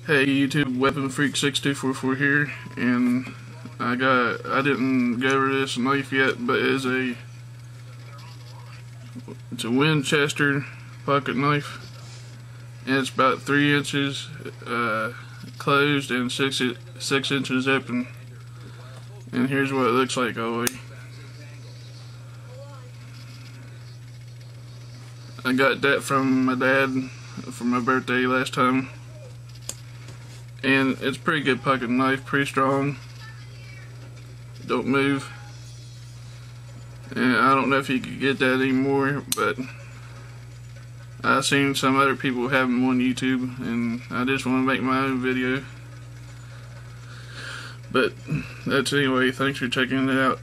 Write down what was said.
Hey YouTube, Weapon Freak 6244 here, and I didn't go over this knife yet, but it's a Winchester pocket knife, and it's about 3 inches closed and 6 inches open. And here's what it looks like all the way. I got that from my dad for my birthday last time. And it's a pretty good pocket knife, pretty strong, don't move. And I don't know if you could get that anymore, but I've seen some other people have them on YouTube, and I just want to make my own video. But that's anyway, thanks for checking it out.